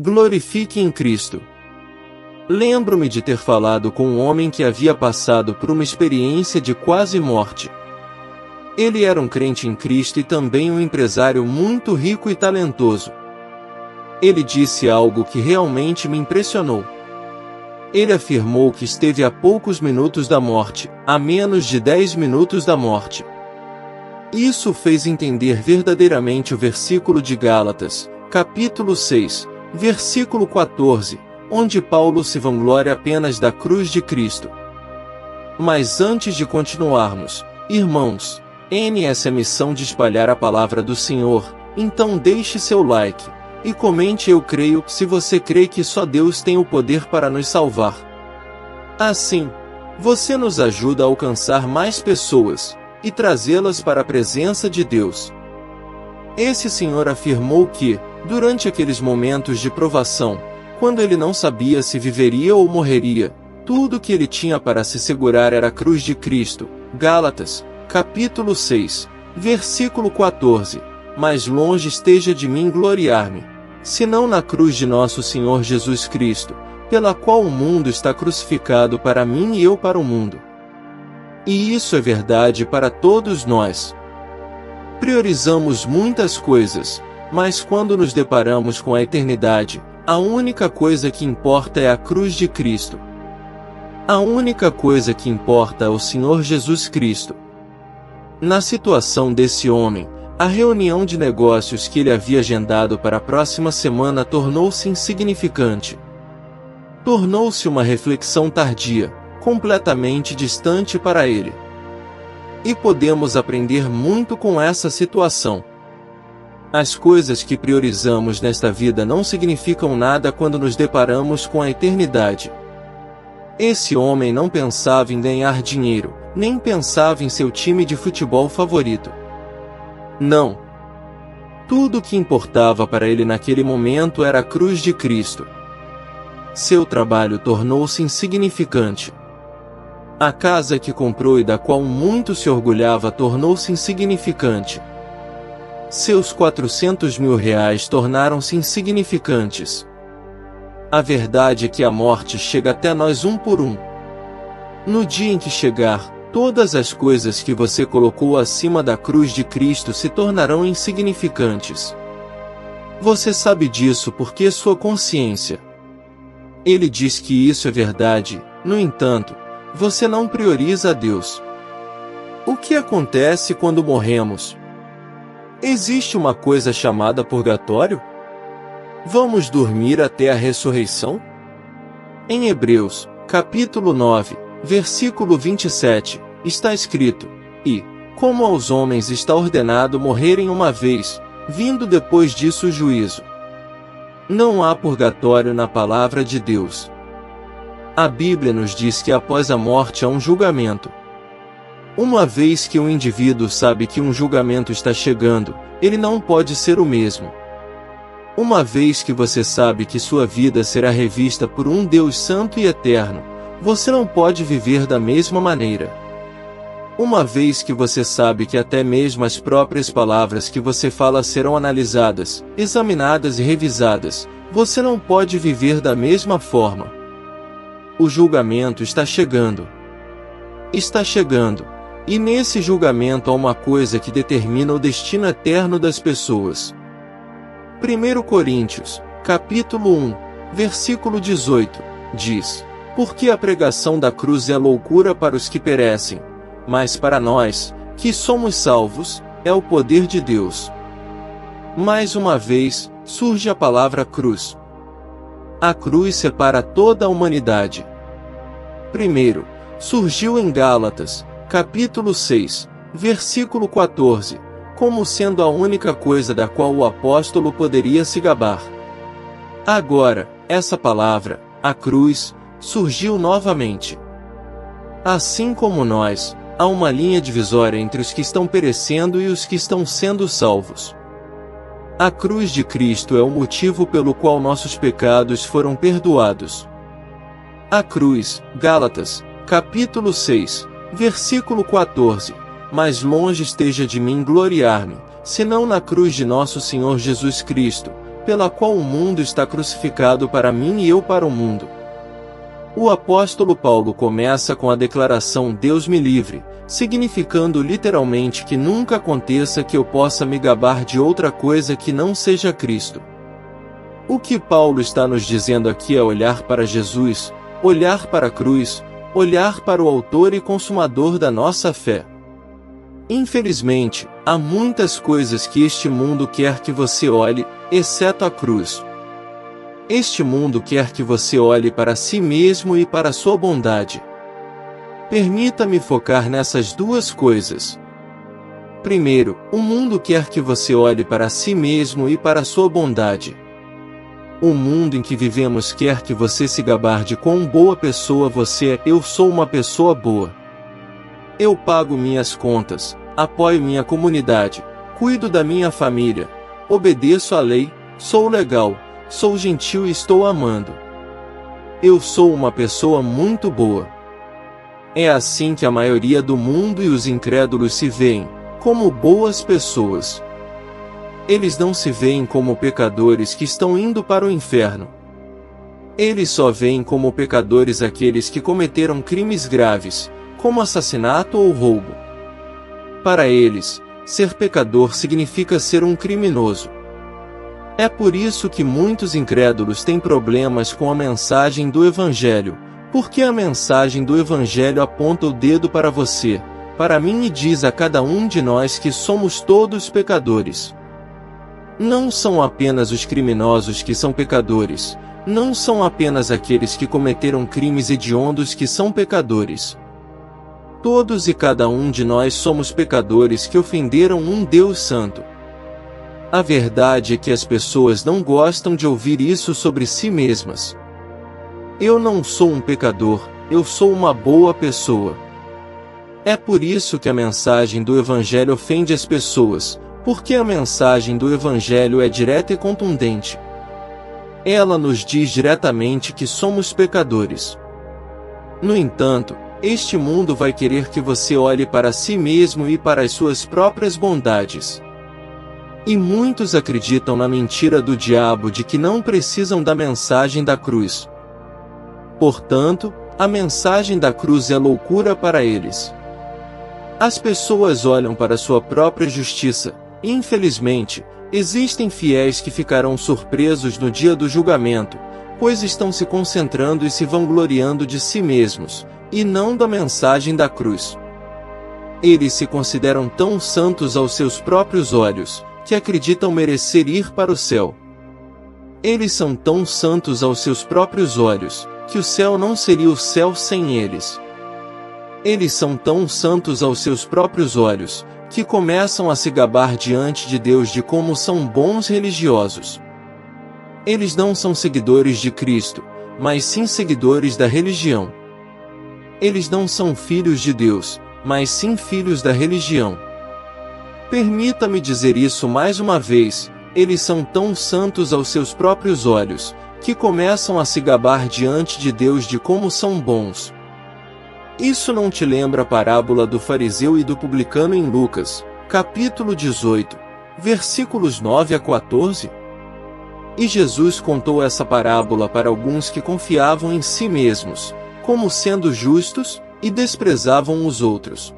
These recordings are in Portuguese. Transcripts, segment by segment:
Glorifique em Cristo. Lembro-me de ter falado com um homem que havia passado por uma experiência de quase morte. Ele era um crente em Cristo e também um empresário muito rico e talentoso. Ele disse algo que realmente me impressionou. Ele afirmou que esteve a poucos minutos da morte, a menos de 10 minutos da morte. Isso fez entender verdadeiramente o versículo de Gálatas, capítulo 6, versículo 14, onde Paulo se vangloria apenas da cruz de Cristo. Mas antes de continuarmos, irmãos, essa missão de espalhar a palavra do Senhor, então deixe seu like, e comente eu creio se você crê que só Deus tem o poder para nos salvar. Assim, você nos ajuda a alcançar mais pessoas, e trazê-las para a presença de Deus. Esse senhor afirmou que, durante aqueles momentos de provação, quando ele não sabia se viveria ou morreria, tudo que ele tinha para se segurar era a cruz de Cristo. Gálatas, capítulo 6, versículo 14. Mais longe esteja de mim gloriar-me, senão na cruz de nosso Senhor Jesus Cristo, pela qual o mundo está crucificado para mim e eu para o mundo. E isso é verdade para todos nós. Priorizamos muitas coisas, mas quando nos deparamos com a eternidade, a única coisa que importa é a cruz de Cristo. A única coisa que importa é o Senhor Jesus Cristo. Na situação desse homem, a reunião de negócios que ele havia agendado para a próxima semana tornou-se insignificante. Tornou-se uma reflexão tardia, completamente distante para ele. E podemos aprender muito com essa situação. As coisas que priorizamos nesta vida não significam nada quando nos deparamos com a eternidade. Esse homem não pensava em ganhar dinheiro, nem pensava em seu time de futebol favorito. Não. Tudo o que importava para ele naquele momento era a cruz de Cristo. Seu trabalho tornou-se insignificante. A casa que comprou e da qual muito se orgulhava tornou-se insignificante. Seus 400 mil reais tornaram-se insignificantes. A verdade é que a morte chega até nós um por um. No dia em que chegar, todas as coisas que você colocou acima da cruz de Cristo se tornarão insignificantes. Você sabe disso porque sua consciência. Ele diz que isso é verdade, no entanto, você não prioriza a Deus. O que acontece quando morremos? Existe uma coisa chamada purgatório? Vamos dormir até a ressurreição? Em Hebreus, capítulo 9, versículo 27, está escrito: E, como aos homens está ordenado morrerem uma vez, vindo depois disso o juízo. Não há purgatório na palavra de Deus. A Bíblia nos diz que após a morte há um julgamento. Uma vez que o indivíduo sabe que um julgamento está chegando, ele não pode ser o mesmo. Uma vez que você sabe que sua vida será revista por um Deus santo e eterno, você não pode viver da mesma maneira. Uma vez que você sabe que até mesmo as próprias palavras que você fala serão analisadas, examinadas e revisadas, você não pode viver da mesma forma. O julgamento está chegando. Está chegando. E nesse julgamento há uma coisa que determina o destino eterno das pessoas. 1 Coríntios, capítulo 1, versículo 18, diz: Porque a pregação da cruz é loucura para os que perecem, mas para nós, que somos salvos, é o poder de Deus. Mais uma vez, surge a palavra cruz. A cruz separa toda a humanidade. Primeiro, surgiu em Gálatas, capítulo 6, versículo 14, como sendo a única coisa da qual o apóstolo poderia se gabar. Agora, essa palavra, a cruz, surgiu novamente. Assim como nós, há uma linha divisória entre os que estão perecendo e os que estão sendo salvos. A cruz de Cristo é o motivo pelo qual nossos pecados foram perdoados. A cruz, Gálatas, capítulo 6, versículo 14, mais longe esteja de mim gloriar-me, senão na cruz de nosso Senhor Jesus Cristo, pela qual o mundo está crucificado para mim e eu para o mundo. O apóstolo Paulo começa com a declaração Deus me livre, significando literalmente que nunca aconteça que eu possa me gabar de outra coisa que não seja Cristo. O que Paulo está nos dizendo aqui é olhar para Jesus, olhar para a cruz, olhar para o autor e consumador da nossa fé. Infelizmente, há muitas coisas que este mundo quer que você olhe, exceto a cruz. Este mundo quer que você olhe para si mesmo e para sua bondade. Permita-me focar nessas duas coisas. Primeiro, o mundo quer que você olhe para si mesmo e para sua bondade. O mundo em que vivemos quer que você se gabar de quão boa pessoa você é. Eu sou uma pessoa boa. Eu pago minhas contas, apoio minha comunidade, cuido da minha família, obedeço à lei, sou legal, sou gentil e estou amando. Eu sou uma pessoa muito boa. É assim que a maioria do mundo e os incrédulos se veem, como boas pessoas. Eles não se veem como pecadores que estão indo para o inferno. Eles só veem como pecadores aqueles que cometeram crimes graves, como assassinato ou roubo. Para eles, ser pecador significa ser um criminoso. É por isso que muitos incrédulos têm problemas com a mensagem do Evangelho, porque a mensagem do Evangelho aponta o dedo para você, para mim e diz a cada um de nós que somos todos pecadores. Não são apenas os criminosos que são pecadores, não são apenas aqueles que cometeram crimes hediondos que são pecadores. Todos e cada um de nós somos pecadores que ofenderam um Deus Santo. A verdade é que as pessoas não gostam de ouvir isso sobre si mesmas. Eu não sou um pecador, eu sou uma boa pessoa. É por isso que a mensagem do Evangelho ofende as pessoas, porque a mensagem do Evangelho é direta e contundente. Ela nos diz diretamente que somos pecadores. No entanto, este mundo vai querer que você olhe para si mesmo e para as suas próprias bondades. E muitos acreditam na mentira do diabo de que não precisam da mensagem da cruz. Portanto, a mensagem da cruz é loucura para eles. As pessoas olham para sua própria justiça. Infelizmente, existem fiéis que ficarão surpresos no dia do julgamento, pois estão se concentrando e se vangloriando de si mesmos, e não da mensagem da cruz. Eles se consideram tão santos aos seus próprios olhos, que acreditam merecer ir para o céu. Eles são tão santos aos seus próprios olhos, que o céu não seria o céu sem eles. Eles são tão santos aos seus próprios olhos, que começam a se gabar diante de Deus de como são bons religiosos. Eles não são seguidores de Cristo, mas sim seguidores da religião. Eles não são filhos de Deus, mas sim filhos da religião. Permita-me dizer isso mais uma vez, eles são tão santos aos seus próprios olhos, que começam a se gabar diante de Deus de como são bons. Isso não te lembra a parábola do fariseu e do publicano em Lucas, capítulo 18, versículos 9 a 14? E Jesus contou essa parábola para alguns que confiavam em si mesmos, como sendo justos, e desprezavam os outros.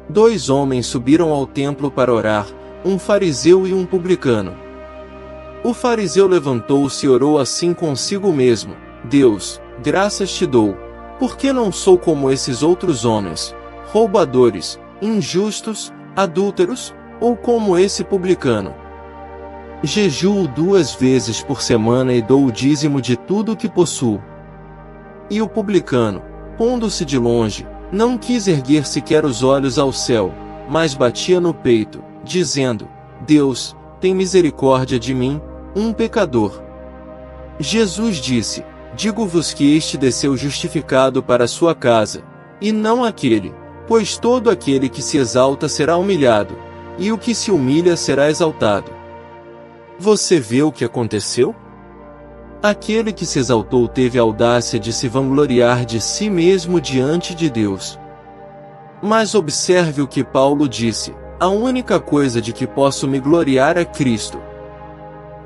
2 homens subiram ao templo para orar, um fariseu e um publicano. O fariseu levantou-se e orou assim consigo mesmo: Deus, graças te dou, porque não sou como esses outros homens, roubadores, injustos, adúlteros, ou como esse publicano. Jejuo 2 vezes por semana e dou o dízimo de tudo o que possuo. E o publicano, pondo-se de longe, não quis erguer sequer os olhos ao céu, mas batia no peito, dizendo: Deus, tem misericórdia de mim, um pecador. Jesus disse: Digo-vos que este desceu justificado para a sua casa, e não aquele, pois todo aquele que se exalta será humilhado, e o que se humilha será exaltado. Você vê o que aconteceu? Aquele que se exaltou teve a audácia de se vangloriar de si mesmo diante de Deus. Mas observe o que Paulo disse: a única coisa de que posso me gloriar é Cristo.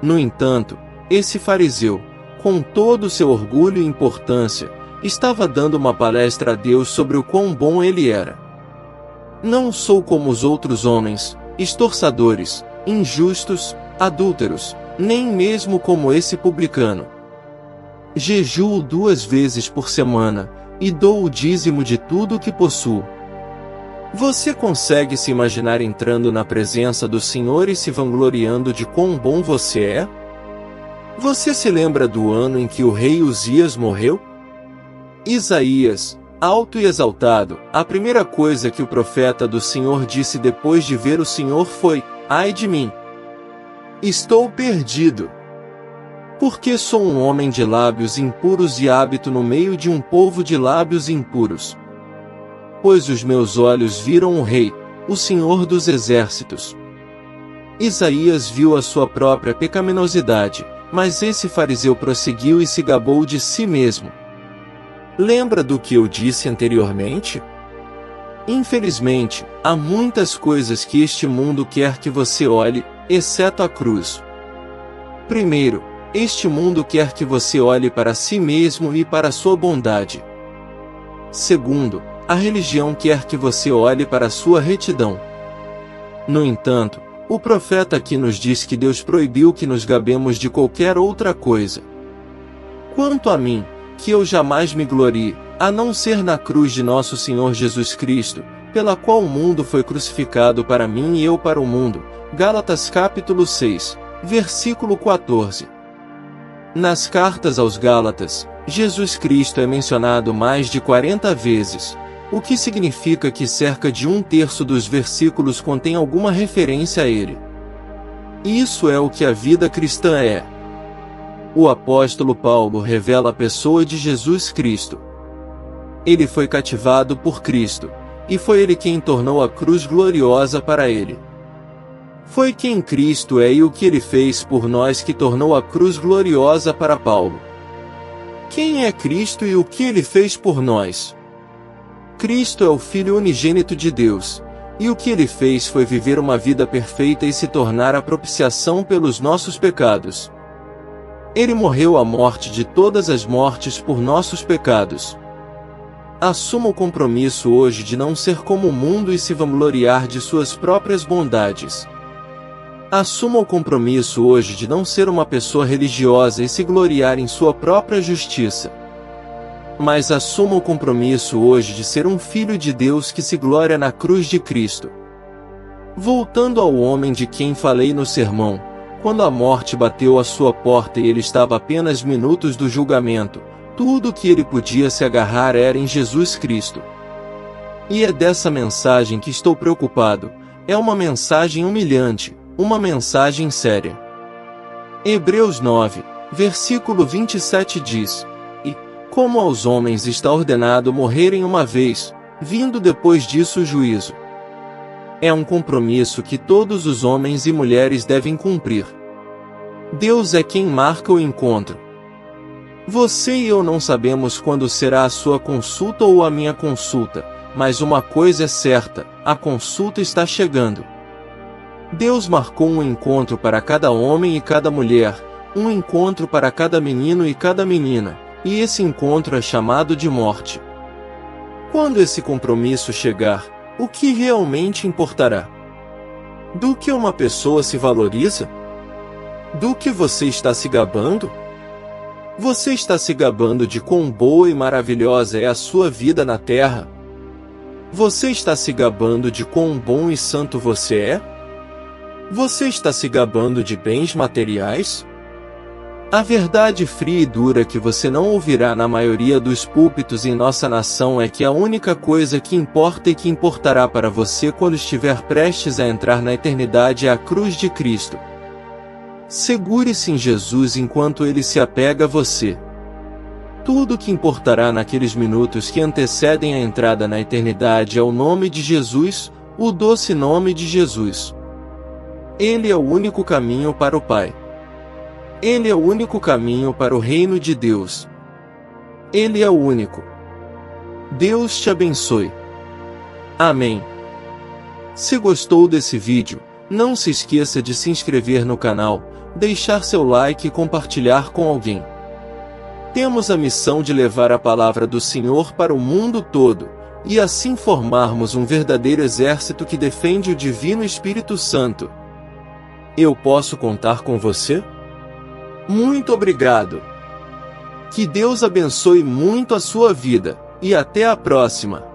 No entanto, esse fariseu, com todo o seu orgulho e importância, estava dando uma palestra a Deus sobre o quão bom ele era. Não sou como os outros homens, estorçadores, injustos, adúlteros, nem mesmo como esse publicano. Jejuo 2 vezes por semana, e dou o dízimo de tudo o que possuo. Você consegue se imaginar entrando na presença do Senhor e se vangloriando de quão bom você é? Você se lembra do ano em que o rei Uzias morreu? Isaías, alto e exaltado, a primeira coisa que o profeta do Senhor disse depois de ver o Senhor foi: ai de mim! Estou perdido! Porque sou um homem de lábios impuros e habito no meio de um povo de lábios impuros. Pois os meus olhos viram o Rei, o Senhor dos Exércitos. Isaías viu a sua própria pecaminosidade, mas esse fariseu prosseguiu e se gabou de si mesmo. Lembra do que eu disse anteriormente? Infelizmente, há muitas coisas que este mundo quer que você olhe, exceto a cruz. Primeiro, este mundo quer que você olhe para si mesmo e para sua bondade. Segundo, a religião quer que você olhe para sua retidão. No entanto, o profeta aqui nos diz que Deus proibiu que nos gabemos de qualquer outra coisa. Quanto a mim, que eu jamais me glorie, a não ser na cruz de nosso Senhor Jesus Cristo, pela qual o mundo foi crucificado para mim e eu para o mundo. Gálatas capítulo 6, versículo 14. Nas cartas aos Gálatas, Jesus Cristo é mencionado mais de 40 vezes, o que significa que cerca de 1/3 dos versículos contém alguma referência a ele. Isso é o que a vida cristã é. O apóstolo Paulo revela a pessoa de Jesus Cristo. Ele foi cativado por Cristo, e foi ele quem tornou a cruz gloriosa para ele. Foi quem Cristo é e o que ele fez por nós que tornou a cruz gloriosa para Paulo. Quem é Cristo e o que ele fez por nós? Cristo é o Filho unigênito de Deus, e o que ele fez foi viver uma vida perfeita e se tornar a propiciação pelos nossos pecados. Ele morreu a morte de todas as mortes por nossos pecados. Assuma o compromisso hoje de não ser como o mundo e se vangloriar de suas próprias bondades. Assuma o compromisso hoje de não ser uma pessoa religiosa e se gloriar em sua própria justiça. Mas assuma o compromisso hoje de ser um filho de Deus que se gloria na cruz de Cristo. Voltando ao homem de quem falei no sermão, quando a morte bateu à sua porta e ele estava a apenas minutos do julgamento, tudo o que ele podia se agarrar era em Jesus Cristo. E é dessa mensagem que estou preocupado. É uma mensagem humilhante, uma mensagem séria. Hebreus 9, versículo 27 diz: E, como aos homens está ordenado morrerem uma vez, vindo depois disso o juízo. É um compromisso que todos os homens e mulheres devem cumprir. Deus é quem marca o encontro. Você e eu não sabemos quando será a sua consulta ou a minha consulta, mas uma coisa é certa: a consulta está chegando. Deus marcou um encontro para cada homem e cada mulher, um encontro para cada menino e cada menina, e esse encontro é chamado de morte. Quando esse compromisso chegar, o que realmente importará? Do que uma pessoa se valoriza? Do que você está se gabando? Você está se gabando de quão boa e maravilhosa é a sua vida na terra? Você está se gabando de quão bom e santo você é? Você está se gabando de bens materiais? A verdade fria e dura que você não ouvirá na maioria dos púlpitos em nossa nação é que a única coisa que importa e que importará para você quando estiver prestes a entrar na eternidade é a cruz de Cristo. Segure-se em Jesus enquanto ele se apega a você. Tudo o que importará naqueles minutos que antecedem a entrada na eternidade é o nome de Jesus, o doce nome de Jesus. Ele é o único caminho para o Pai. Ele é o único caminho para o reino de Deus. Ele é o único. Deus te abençoe. Amém. Se gostou desse vídeo, não se esqueça de se inscrever no canal, deixar seu like e compartilhar com alguém. Temos a missão de levar a palavra do Senhor para o mundo todo, e assim formarmos um verdadeiro exército que defende o Divino Espírito Santo. Eu posso contar com você? Muito obrigado! Que Deus abençoe muito a sua vida, e até a próxima!